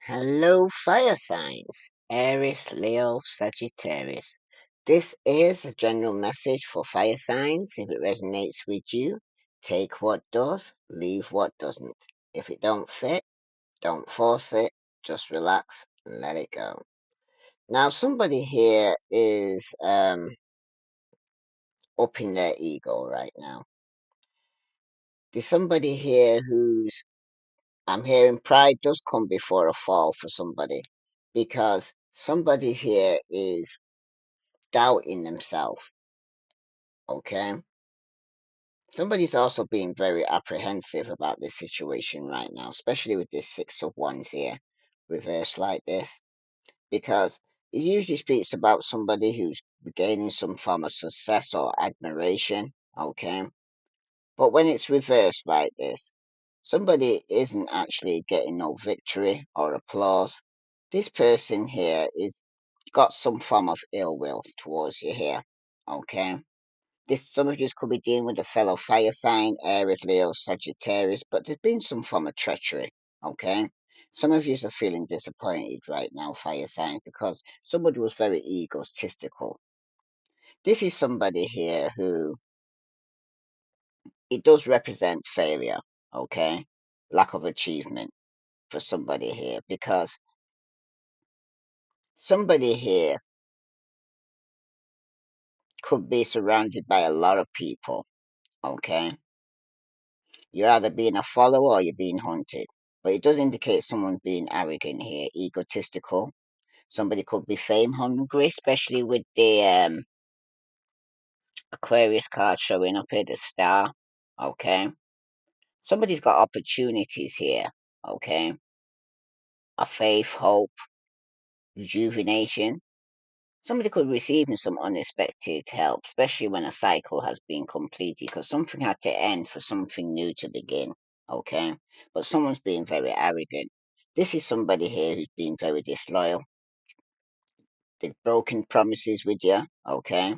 Hello, fire signs. Aries, Leo, Sagittarius. This is a general message for fire signs. If it resonates with you, take what does, leave what doesn't. If it don't fit, don't force it. Just relax and let it go. Now, somebody here is up in their ego right now. There's somebody here who's I'm hearing pride does come before a fall for somebody because somebody here is doubting themselves. Okay. Somebody's also being very apprehensive about this situation right now, especially with this Six of Wands here, reversed like this, because it usually speaks about somebody who's gaining some form of success or admiration. Okay. But when it's reversed like this, somebody isn't actually getting no victory or applause. This person here is got some form of ill will towards you here. Okay. This some of you could be dealing with a fellow fire sign, Aries, Leo, Sagittarius, but there's been some form of treachery. Okay. Some of you are feeling disappointed right now, fire signs, because somebody was very egotistical. This is somebody here who it does represent failure, okay? Lack of achievement for somebody here because somebody here could be surrounded by a lot of people, okay? You're either being a follower or you're being hunted. But it does indicate someone being arrogant here, egotistical. Somebody could be fame hungry, especially with the Aquarius card showing up here, the star, okay? Somebody's got opportunities here, okay? A faith, hope, rejuvenation. Somebody could receive some unexpected help, especially when a cycle has been completed, because something had to end for something new to begin. Okay, but someone's being very arrogant. This is somebody here who's been very disloyal. They've broken promises with you. Okay,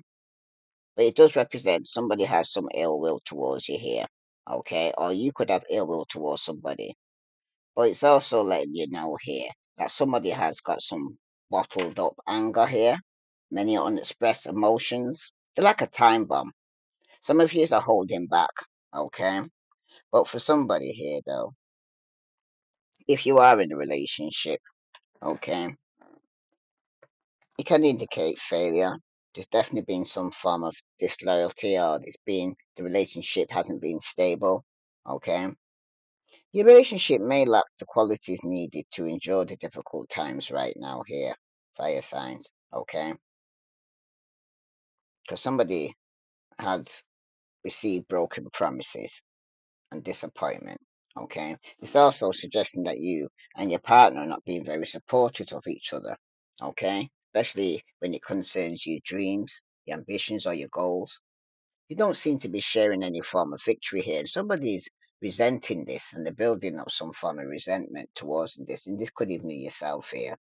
but it does represent somebody has some ill will towards you here. Okay, or you could have ill will towards somebody. But it's also letting you know here that somebody has got some bottled up anger here, many unexpressed emotions. They're like a time bomb. Some of you are holding back, okay? But for somebody here, though, if you are in a relationship, okay, it can indicate failure. There's definitely been some form of disloyalty, or the relationship hasn't been stable, okay? Your relationship may lack the qualities needed to endure the difficult times right now here, fire signs, okay? Because somebody has received broken promises and disappointment, okay? It's also suggesting that you and your partner are not being very supportive of each other, okay? Especially when it concerns your dreams, your ambitions, or your goals. You don't seem to be sharing any form of victory here. Somebody's resenting this and they're building up some form of resentment towards this. And this could even be yourself here.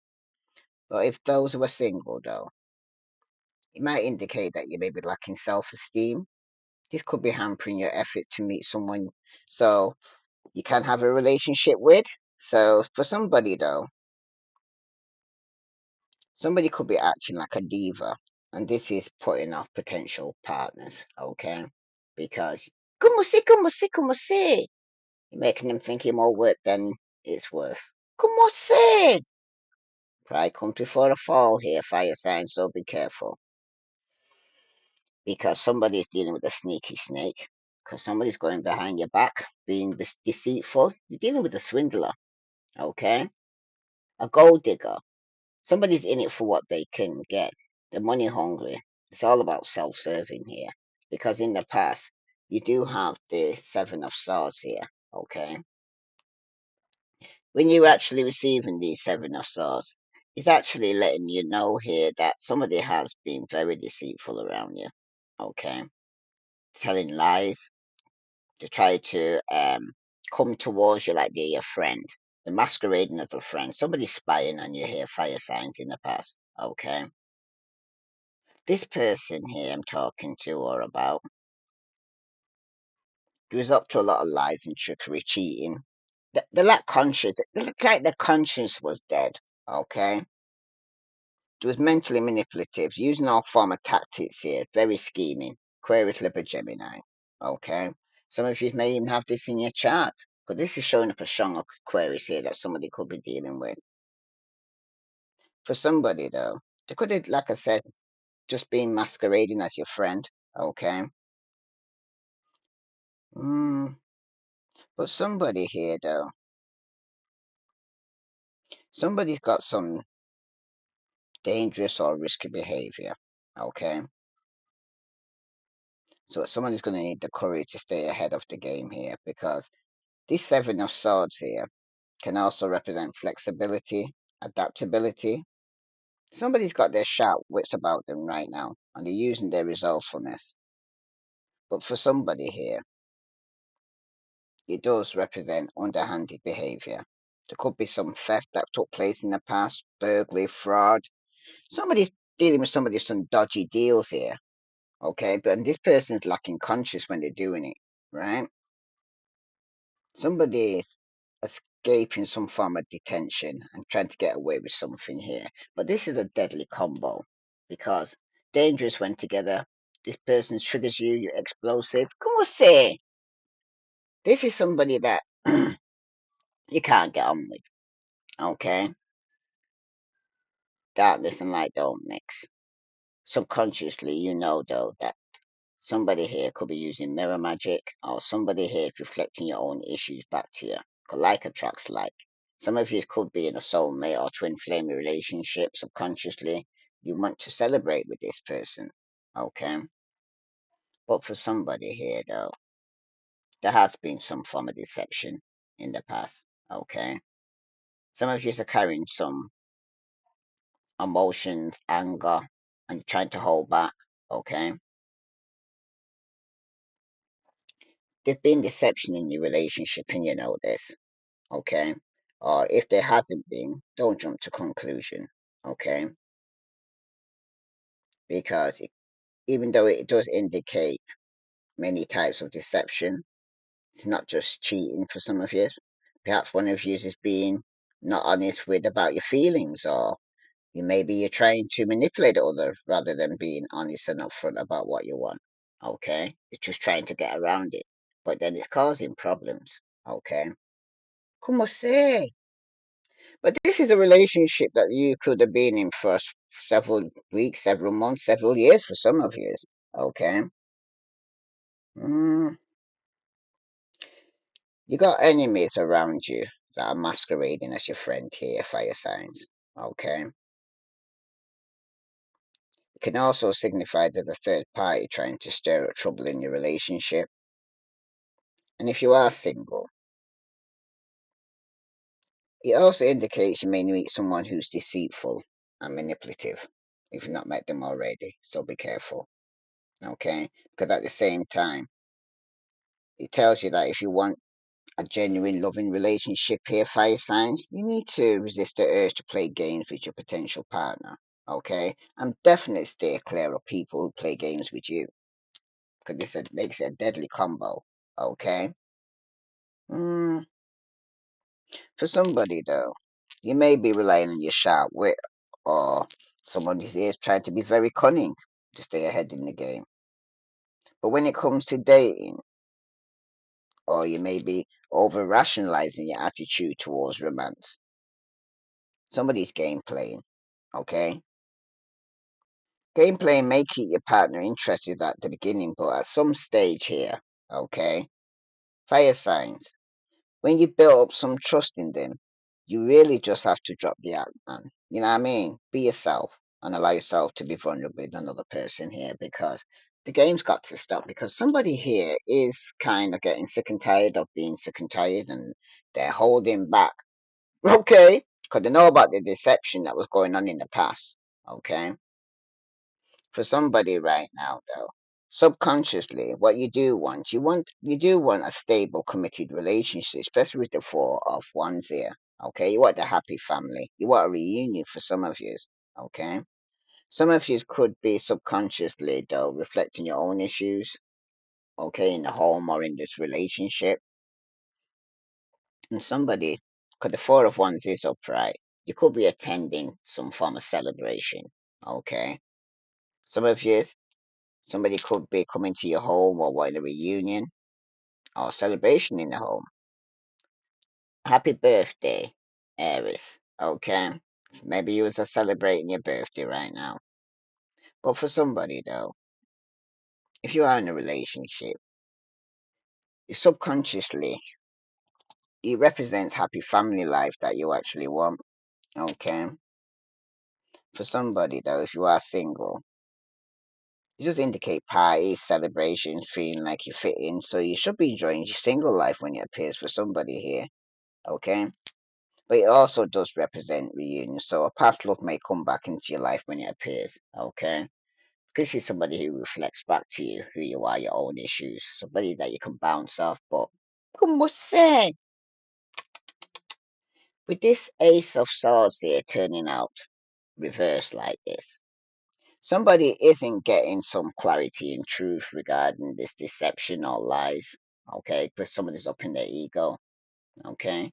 But if those who are single, though, it might indicate that you may be lacking self esteem. This could be hampering your effort to meet someone so you can have a relationship with. So for somebody, though, somebody could be acting like a diva. And this is putting off potential partners, okay? Because, como se, como se, como se. Making them think you're more work than it's worth. Como se? Pride comes before a fall here, fire sign, so be careful. Because somebody's dealing with a sneaky snake. Because somebody's going behind your back, being deceitful. You're dealing with a swindler, okay? A gold digger. Somebody's in it for what they can get. They're money hungry. It's all about self serving here. Because in the past, you do have the Seven of Swords here, okay? When you're actually receiving these Seven of Swords, it's actually letting you know here that somebody has been very deceitful around you. Okay, telling lies to try to come towards you like they're your friend. The masquerading as a friend. Somebody's spying on you here, fire signs in the past. Okay. This person here I'm talking to or about, he was up to a lot of lies and trickery, cheating. The lack conscious. It looked like the conscience was dead. Okay. It was mentally manipulative, using all form of tactics here, very scheming. Aquarius, Libra, Gemini. Okay. Some of you may even have this in your chart. Because this is showing up a strong Aquarius here that somebody could be dealing with. For somebody though, they could have, like I said, just been masquerading as your friend. Okay. Mm, but somebody here though, somebody's got some dangerous or risky behavior. Okay. So someone is going to need the courage to stay ahead of the game here, because this Seven of Swords here can also represent flexibility, adaptability. Somebody's got their sharp wits about them right now, and they're using their resourcefulness. But for somebody here, it does represent underhanded behavior. There could be some theft that took place in the past, burglary, fraud. Somebody's dealing with somebody with some dodgy deals here, okay? But and this person's lacking conscience when they're doing it, right? Somebody is escaping some form of detention and trying to get away with something here. But this is a deadly combo, because dangerous when together. This person triggers you, you're explosive. Come on, say. This is somebody that you can't get on with, okay? Darkness and light don't mix. Subconsciously, you know, though, that somebody here could be using mirror magic, or somebody here is reflecting your own issues back to you. 'Cause like attracts like. Some of you could be in a soulmate or twin flame relationship. Subconsciously, you want to celebrate with this person, okay? But for somebody here, though, there has been some form of deception in the past, okay? Some of you are carrying some emotions, anger, and trying to hold back, okay? There's been deception in your relationship, and you know this, okay? Or if there hasn't been, don't jump to conclusion, okay? Because even though it does indicate many types of deception, it's not just cheating for some of you. Perhaps one of you is being not honest with about your feelings, or maybe you're trying to manipulate others rather than being honest and upfront about what you want. Okay, you're just trying to get around it, but then it's causing problems. Okay, como say? But this is a relationship that you could have been in for several weeks, several months, several years for some of you. Okay. Mm, you got enemies around you that are masquerading as your friend here, fire signs. Okay. It can also signify that the third party trying to stir up trouble in your relationship. And if you are single, it also indicates you may meet someone who's deceitful and manipulative if you've not met them already. So be careful. Okay. Because at the same time, it tells you that if you want a genuine loving relationship here, fire signs, you need to resist the urge to play games with your potential partner. Okay, and definitely stay clear of people who play games with you, because makes it a deadly combo. Okay. Mm, for somebody though, you may be relying on your sharp wit, or someone who is trying to be very cunning to stay ahead in the game. But when it comes to dating, or you may be over rationalizing your attitude towards romance, somebody's game playing. Okay? Gameplay may keep your partner interested at the beginning, but at some stage here, okay? Fire signs. When you build up some trust in them, you really just have to drop the act, man. You know what I mean? Be yourself and allow yourself to be vulnerable with another person here, because the game's got to stop, because somebody here is kind of getting sick and tired of being sick and tired, and they're holding back. Okay? Because they know about the deception that was going on in the past. Okay? For somebody right now though, subconsciously, what you do want a stable, committed relationship, especially with the four of wands here. Okay, you want a happy family, you want a reunion for some of you. Okay, some of you could be subconsciously though reflecting your own issues, okay, in the home or in this relationship. And somebody, because the Four of Wands is upright, you could be attending some form of celebration. Okay. Some of you, somebody could be coming to your home or wanting a reunion or celebration in the home. Happy birthday, Aries. Okay. Maybe you was celebrating your birthday right now. But for somebody though, if you are in a relationship, subconsciously it represents happy family life that you actually want. Okay. For somebody though, if you are single, it does indicate parties, celebrations, feeling like you fit in. So you should be enjoying your single life when it appears for somebody here. Okay. But it also does represent reunion. So a past love may come back into your life when it appears. Okay. Because she's somebody who reflects back to you who you are, your own issues, somebody that you can bounce off. But como say, with this Ace of Swords here turning out reversed like this, somebody isn't getting some clarity and truth regarding this deception or lies. Okay, because somebody's up in their ego. Okay,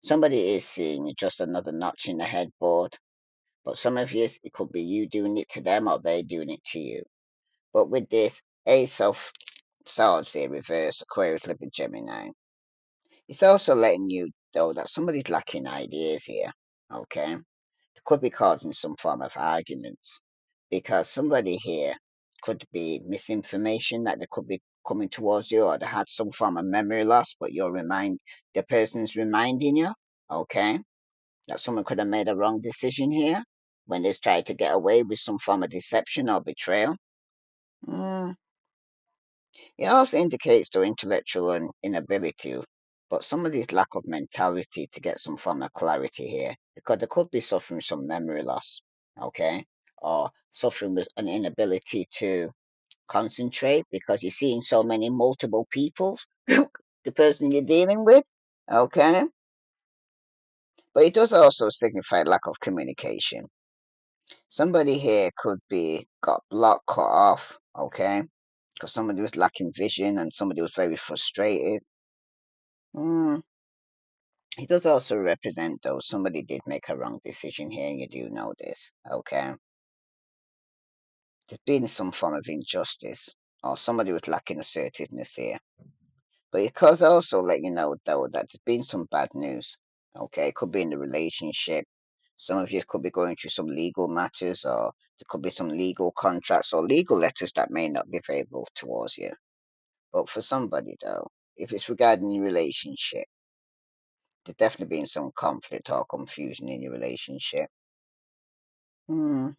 somebody is seeing just another notch in the headboard. But some of you, it could be you doing it to them or they doing it to you. But with this Ace of Swords here, reverse Aquarius, Libra, Gemini, it's also letting you know that somebody's lacking ideas here. Okay, it could be causing some form of arguments because somebody here could be misinformation that they could be coming towards you, or they had some form of memory loss, but the person's reminding you. Okay, that someone could have made a wrong decision here when they tried to get away with some form of deception or betrayal. Mm. It also indicates their intellectual inability, but somebody's lack of mentality to get some form of clarity here, because they could be suffering some memory loss, okay, or suffering with an inability to concentrate because you're seeing so many multiple people, the person you're dealing with, okay. But it does also signify lack of communication. Somebody here could be got blocked, cut off, okay, because somebody was lacking vision and somebody was very frustrated. Mm, it does also represent though somebody did make a wrong decision here, and you do know this, okay? There's been some form of injustice, or somebody was lacking assertiveness here. But it could also let you know though that there's been some bad news, okay? It could be in the relationship. Some of you could be going through some legal matters, or there could be some legal contracts or legal letters that may not be favorable towards you. But for somebody though, if it's regarding your relationship, there's definitely been some conflict or confusion in your relationship. Hmm.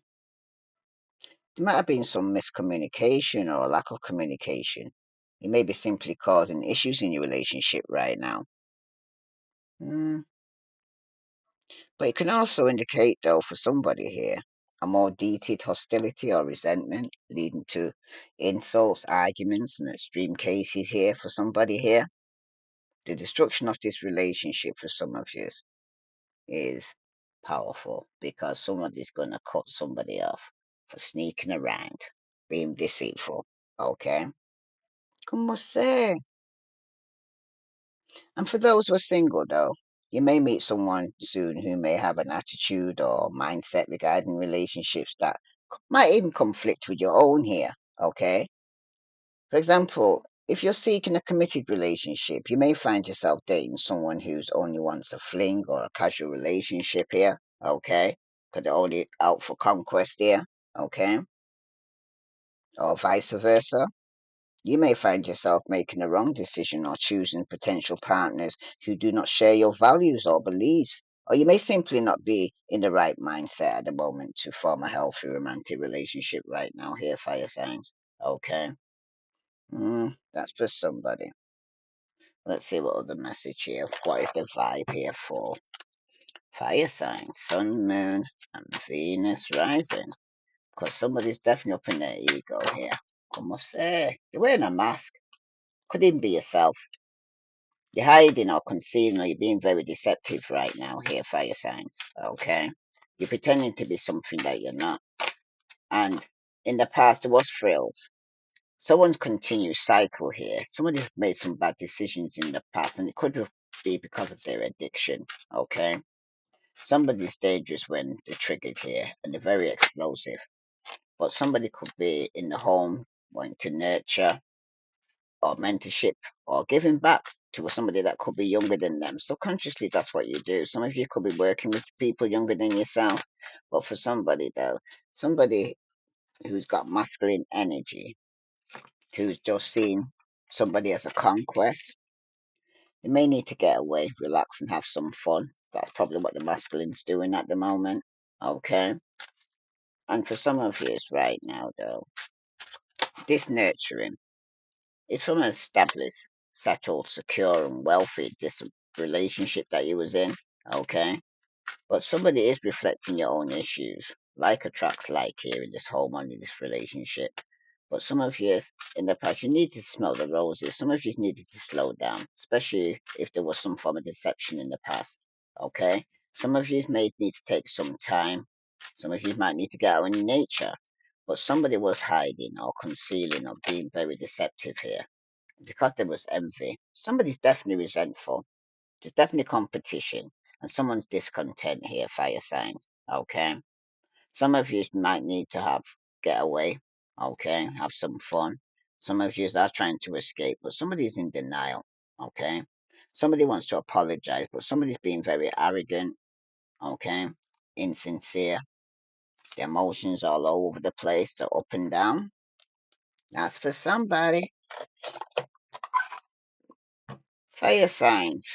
There might have been some miscommunication or a lack of communication. It may be simply causing issues in your relationship right now. Hmm. But it can also indicate, though, for somebody here, a more deep hostility or resentment leading to insults, arguments, and extreme cases here for somebody here. The destruction of this relationship for some of you is powerful because somebody's going to cut somebody off for sneaking around, being deceitful. Okay? Como say? And for those who are single, though, you may meet someone soon who may have an attitude or mindset regarding relationships that might even conflict with your own here. Okay? For example, if you're seeking a committed relationship, you may find yourself dating someone who's only wants a fling or a casual relationship here, okay? Because they're only out for conquest here, okay? Or vice versa. You may find yourself making a wrong decision or choosing potential partners who do not share your values or beliefs. Or you may simply not be in the right mindset at the moment to form a healthy romantic relationship right now here, fire signs. Okay? That's for somebody. Let's see what other message here. What is the vibe here for fire signs, sun, moon, and Venus rising? Because somebody's definitely up in their ego here. Como say? You're wearing a mask. Could even be yourself. You're hiding or concealing, or you're being very deceptive right now here, fire signs. Okay? You're pretending to be something that you're not. And in the past, there was thrills. Someone's continuous cycle here. Somebody's made some bad decisions in the past, and it could have be because of their addiction. Okay. Somebody's dangerous when they're triggered here and they're very explosive. But somebody could be in the home wanting to nurture or mentorship or giving back to somebody that could be younger than them. Subconsciously, that's what you do. Some of you could be working with people younger than yourself. But for somebody, though, somebody who's got masculine energy, who's just seen somebody as a conquest, they may need to get away, relax, and have some fun. That's probably what the masculine's doing at the moment. Okay. And for some of you right now, though, this nurturing is from an established, settled, secure, and wealthy relationship that you was in. Okay. But somebody is reflecting your own issues. Like attracts like here in this home and in this relationship. But some of you in the past, you need to smell the roses. Some of you needed to slow down, especially if there was some form of deception in the past. Okay? Some of you may need to take some time. Some of you might need to get out in nature. But somebody was hiding or concealing or being very deceptive here. Because there was envy. Somebody's definitely resentful. There's definitely competition. And someone's discontent here, fire signs. Okay? Some of you might need to have get away, okay, have some fun. Some of you are trying to escape, but somebody's in denial, okay. Somebody wants to apologize, but somebody's being very arrogant, okay, insincere. The emotions all over the place, they're up and down. That's for somebody. Fire signs.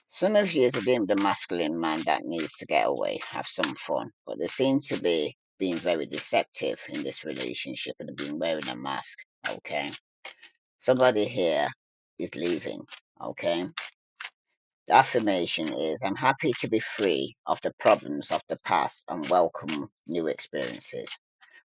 Some of you are deemed the masculine man that needs to get away, have some fun, but they seem to be being very deceptive in this relationship and they've been wearing a mask. Okay, somebody here is leaving. Okay, the affirmation is I'm happy to be free of the problems of the past and welcome new experiences.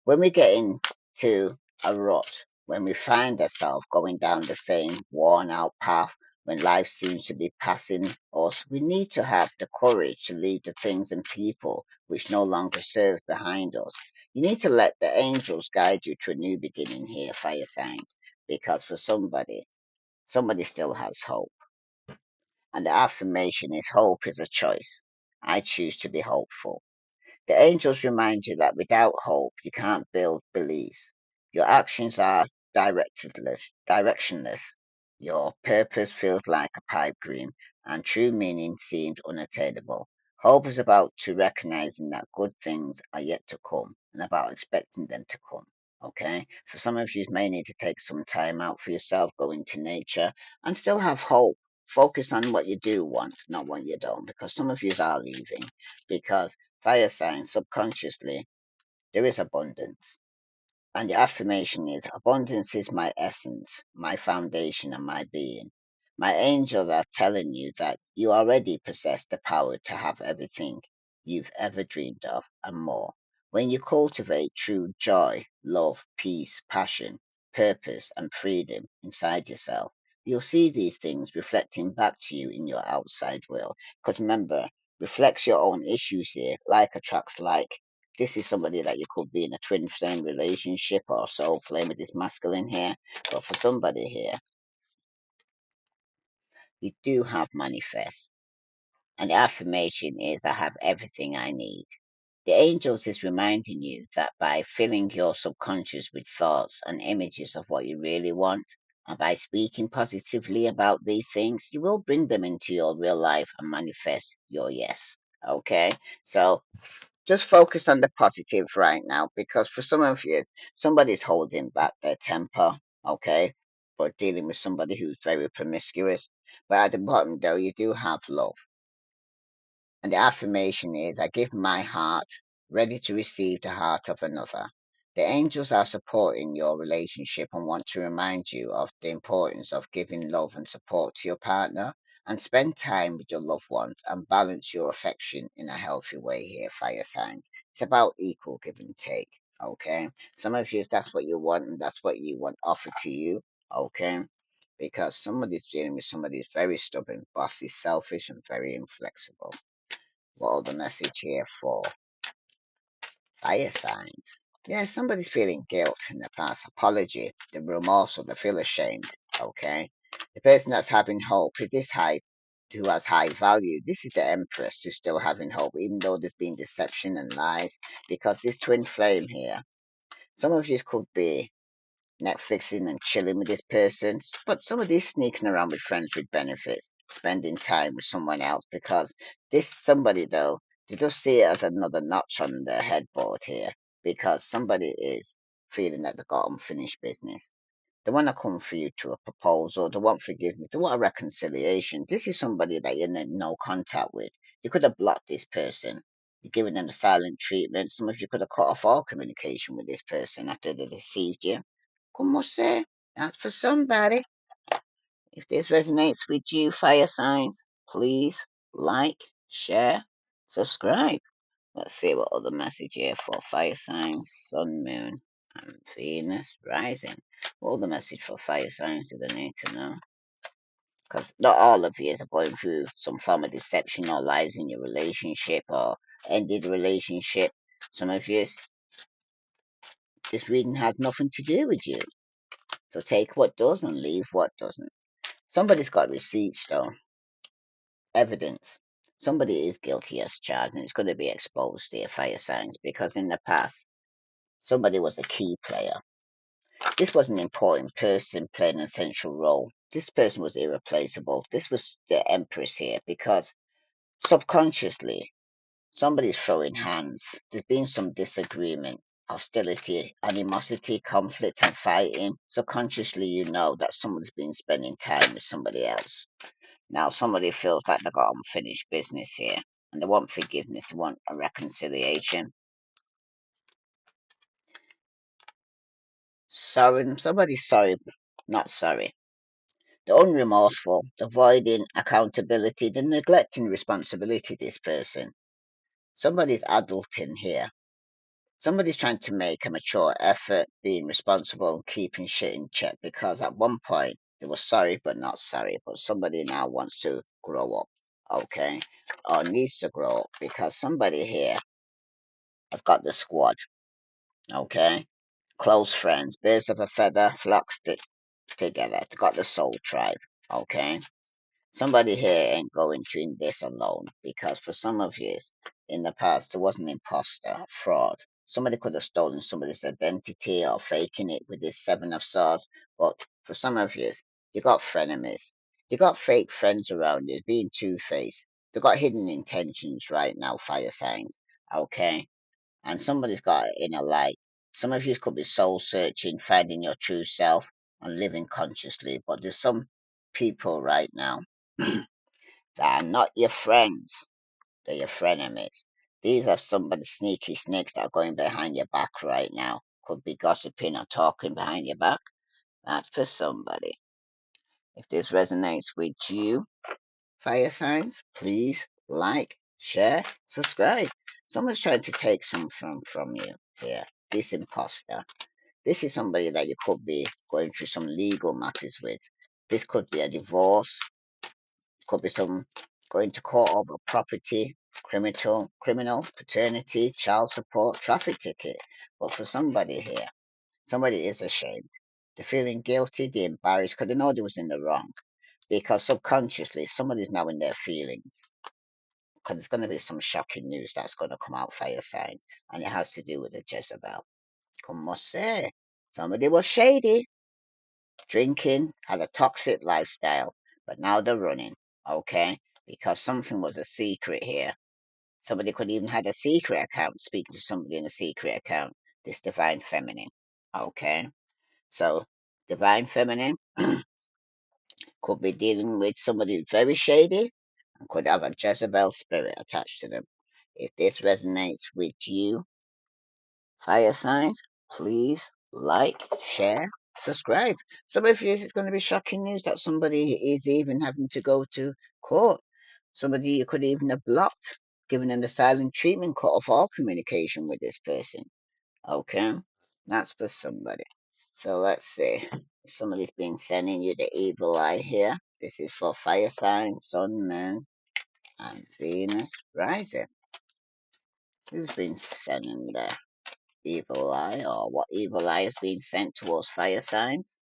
When we get into a rut, when we find ourselves going down the same worn out path, when life seems to be passing us, we need to have the courage to leave the things and people which no longer serve behind us. You need to let the angels guide you to a new beginning here, fire signs, because for somebody, somebody still has hope. And the affirmation is hope is a choice. I choose to be hopeful. The angels remind you that without hope, you can't build beliefs. Your actions are directionless. Your purpose feels like a pipe dream, and true meaning seems unattainable. Hope is about to recognizing that good things are yet to come and about expecting them to come. Okay, so some of you may need to take some time out for yourself, go into nature, and still have hope. Focus on what you do want, not what you don't, because some of you are leaving because fire signs subconsciously, there is abundance. And the affirmation is abundance is my essence, my foundation, and my being. My angels are telling you that you already possess the power to have everything you've ever dreamed of and more. When you cultivate true joy, love, peace, passion, purpose, and freedom inside yourself, you'll see these things reflecting back to you in your outside world. Because remember, reflects your own issues here, like attracts like. This is somebody that you could be in a twin flame relationship or soul flame with this masculine here. But for somebody here, you do have manifest. And the affirmation is I have everything I need. The angels is reminding you that by filling your subconscious with thoughts and images of what you really want, and by speaking positively about these things, you will bring them into your real life and manifest your yes. Okay? So just focus on the positive right now because for some of you, somebody's holding back their temper, okay, or dealing with somebody who's very promiscuous. But at the bottom, though, you do have love. And the affirmation is I give my heart, ready to receive the heart of another. The angels are supporting your relationship and want to remind you of the importance of giving love and support to your partner and spend time with your loved ones and balance your affection in a healthy way here, fire signs. It's about equal give and take. Okay. Some of you, that's what you want and that's what you want offered to you. Okay. Because somebody's dealing with somebody who's very stubborn, bossy, selfish, and very inflexible. Well, the message here for fire signs. Yeah, somebody's feeling guilt in the past. Apology, the remorse, or they feel ashamed. Okay. The person that's having hope is this high, who has high value. This is the Empress who's still having hope, even though there's been deception and lies. Because this twin flame here, some of you could be Netflixing and chilling with this person, but some of these sneaking around with friends with benefits, spending time with someone else because this somebody though, they just see it as another notch on their headboard here because somebody is feeling that they got unfinished business. They want to come for you to a proposal. They want forgiveness. They want a reconciliation. This is somebody that you're in no contact with. You could have blocked this person. You're giving them the silent treatment. Some of you could have cut off all communication with this person after they deceived you. Como say? That's for somebody. If this resonates with you, fire signs, please like, share, subscribe. Let's see what other message here for fire signs, sun, moon, and Venus rising. What other message for fire signs do they need to know? Because not all of you are going through some form of deception or lies in your relationship or ended the relationship. Some of you, this reading has nothing to do with you. So take what does and leave what doesn't. Somebody's got receipts though, evidence. Somebody is guilty as charged and it's going to be exposed here, fire signs, because in the past, somebody was a key player. This was an important person playing an essential role. This person was irreplaceable. This was the Empress here because subconsciously, somebody's throwing hands. There's been some disagreement, hostility, animosity, conflict, and fighting. Subconsciously, you know that someone's been spending time with somebody else. Now, somebody feels like they've got unfinished business here and they want forgiveness, they want a reconciliation. Sorry, somebody's sorry, not sorry. The unremorseful, the avoiding accountability, the neglecting responsibility, this person. Somebody's adulting here. Somebody's trying to make a mature effort, being responsible and keeping shit in check because at one point they were sorry but not sorry. But somebody now wants to grow up, okay? Or needs to grow up because somebody here has got the squad, okay? Close friends, birds of a feather, flock stick together. They got the soul tribe, okay? Somebody here ain't going through this alone because for some of you in the past, there was an imposter, fraud. Somebody could have stolen somebody's identity or faking it with this Seven of Swords. But for some of you got frenemies. You got fake friends around you being two-faced. They got hidden intentions right now, fire signs. Okay? And somebody's got it in a light. Some of you could be soul searching, finding your true self and living consciously. But there's some people right now that are not your friends, they're your frenemies. These are somebody sneaky snakes that are going behind your back right now. Could be gossiping or talking behind your back. That's for somebody. If this resonates with you, fire signs, please like, share, subscribe. Someone's trying to take something from you here. This imposter. This is somebody that you could be going through some legal matters with. This could be a divorce, could be some going to court over property, criminal, paternity, child support, traffic ticket. But for somebody here, somebody is ashamed. They're feeling guilty, they're embarrassed because they know they was in the wrong. Because subconsciously, somebody's now in their feelings. Because there's going to be some shocking news that's going to come out fire signs, and it has to do with the Jezebel. Como say, somebody was shady, drinking, had a toxic lifestyle, but now they're running, okay? Because something was a secret here. Somebody could even had a secret account, speaking to somebody in a secret account. This divine feminine, okay? So divine feminine could be dealing with somebody who's very shady and could have a Jezebel spirit attached to them. If this resonates with you, fire signs, please like, share, subscribe. Some of you, it's going to be shocking news that somebody is even having to go to court. Somebody you could even have blocked, given them the silent treatment, cut off all communication with this person. Okay, that's for somebody. So let's see. If somebody's been sending you the evil eye here, this is for fire signs, sun, moon, and Venus rising. Who's been sending the evil eye, or what evil eye is being sent towards fire signs?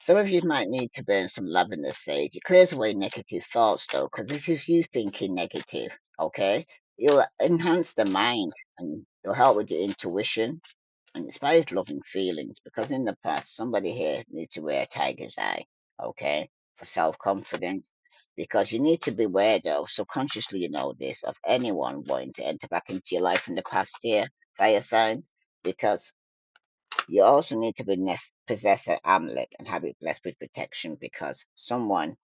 Some of you might need to burn some lavender sage. It clears away negative thoughts, though, because this is you thinking negative, okay? It'll enhance the mind and it'll help with your intuition and inspires loving feelings because in the past, somebody here needs to wear a tiger's eye, okay, for self confidence. Because you need to beware, though, subconsciously you know this, of anyone wanting to enter back into your life in the past year, fire signs, because you also need to possess an amulet and have it blessed with protection because someone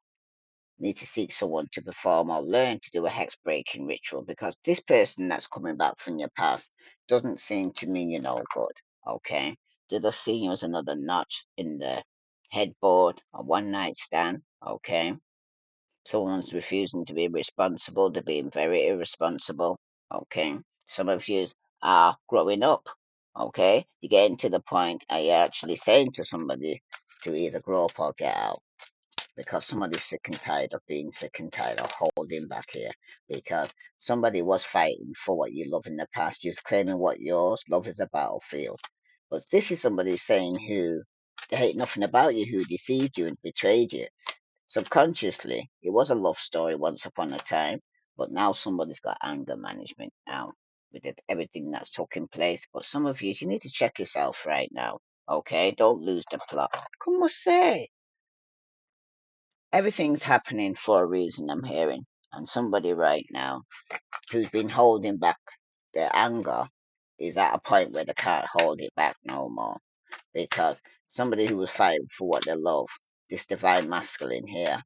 needs to seek someone to perform or learn to do a hex breaking ritual because this person that's coming back from your past doesn't seem to mean you no good. Okay? They just see you as another notch in the headboard, a one night stand. Okay? Someone's refusing to be responsible, they're being very irresponsible. Okay? Some of you are growing up. Okay? You're getting to the point, are you actually saying to somebody to either grow up or get out? Because somebody's sick and tired of being sick and tired of holding back here. Because somebody was fighting for what you love in the past. You're claiming what yours. Love is a battlefield. But this is somebody saying who they hate nothing about you, who deceived you and betrayed you. Subconsciously, it was a love story once upon a time, but now somebody's got anger management now with everything that's taking place. But some of you need to check yourself right now. Okay, don't lose the plot. Come on, say everything's happening for a reason, I'm hearing. And somebody right now who's been holding back their anger is at a point where they can't hold it back no more. Because somebody who was fighting for what they love, this divine masculine here,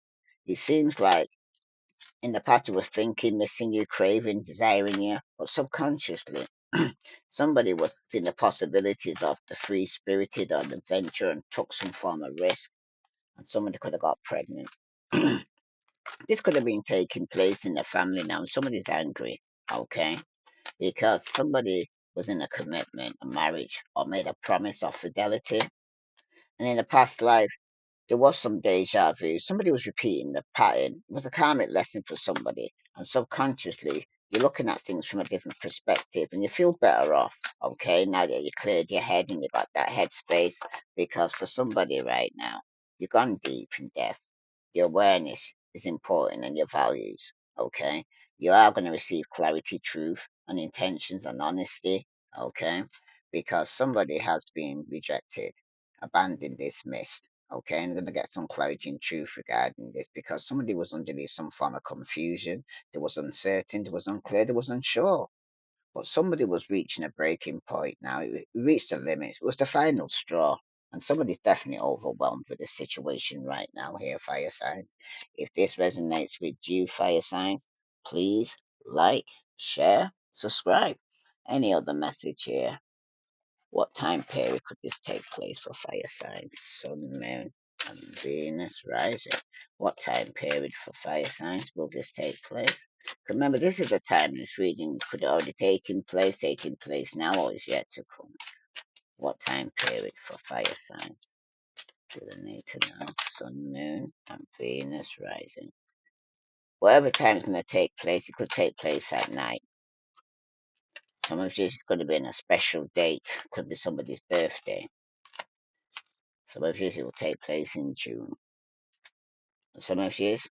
it seems like in the past it was thinking, missing you, craving, desiring you, but subconsciously somebody was seeing the possibilities of the free spirited or the adventure and took some form of risk, and somebody could have got pregnant. This could have been taking place in the family now. Somebody's angry, okay? Because somebody was in a commitment, a marriage, or made a promise of fidelity. And in a past life, there was some deja vu. Somebody was repeating the pattern. It was a karmic lesson for somebody. And subconsciously, you're looking at things from a different perspective and you feel better off, okay? Now that you cleared your head and you got that headspace. Because for somebody right now, you've gone deep in depth. Your awareness is important and your values. Okay. You are going to receive clarity, truth, and intentions and honesty. Okay. Because somebody has been rejected, abandoned, dismissed. Okay. And going to get some clarity and truth regarding this because somebody was underneath some form of confusion. There was uncertain, there was unclear, there was unsure. But somebody was reaching a breaking point now. It reached the limit. It was the final straw. And somebody's definitely overwhelmed with the situation right now here, fire signs. If this resonates with you, fire signs, please like, share, subscribe. Any other message here? What time period could this take place for fire signs? Sun, moon, and Venus rising. What time period for fire signs will this take place? Remember, this is a time this reading could already taking place now, or is yet to come. What time period for fire signs? Do they need to know? Sun, moon, and Venus rising. Whatever time is going to take place, it could take place at night. Some of this is going to be on a special date. Could be somebody's birthday. Some of this it will take place in June. Some of this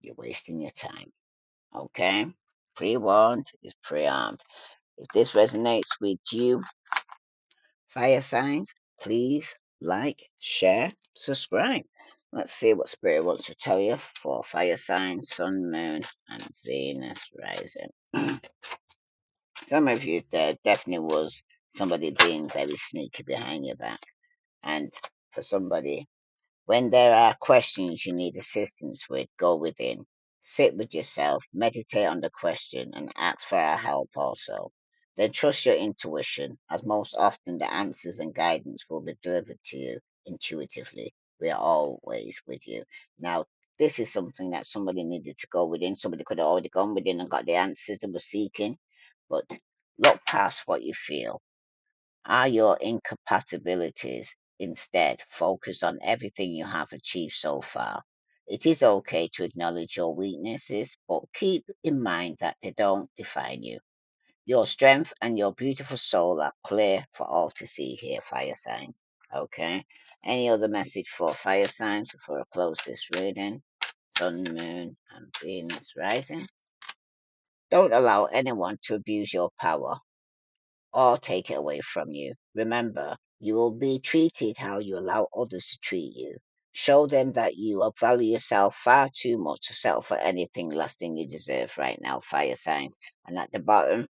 you're wasting your time. Okay? Pre-warned is pre-armed. If this resonates with you, fire signs, please like, share, subscribe. Let's see what Spirit wants to tell you for fire signs, Sun, Moon, and Venus rising. Some of you, there definitely was somebody being very sneaky behind your back. And for somebody, when there are questions you need assistance with, go within. Sit with yourself, meditate on the question, and ask for our help also. Then trust your intuition, as most often the answers and guidance will be delivered to you intuitively. We are always with you. Now, this is something that somebody needed to go within. Somebody could have already gone within and got the answers they were seeking, but look past what you feel. Are your incompatibilities instead focus on everything you have achieved so far? It is okay to acknowledge your weaknesses, but keep in mind that they don't define you. Your strength and your beautiful soul are clear for all to see here, fire signs. Okay. Any other message for fire signs before I close this reading? Sun, Moon, and Venus rising. Don't allow anyone to abuse your power or take it away from you. Remember, you will be treated how you allow others to treat you. Show them that you value yourself far too much to settle for anything less than you deserve right now, fire signs. And at the bottom,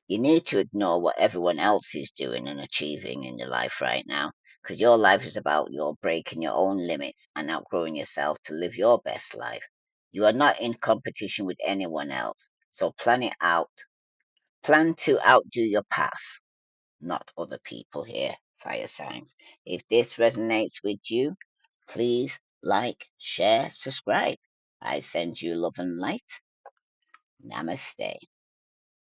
you need to ignore what everyone else is doing and achieving in your life right now. Because your life is about your breaking your own limits and outgrowing yourself to live your best life. You are not in competition with anyone else. So plan it out. Plan to outdo your past, not other people here, fire signs. If this resonates with you, please like, share, subscribe. I send you love and light. Namaste.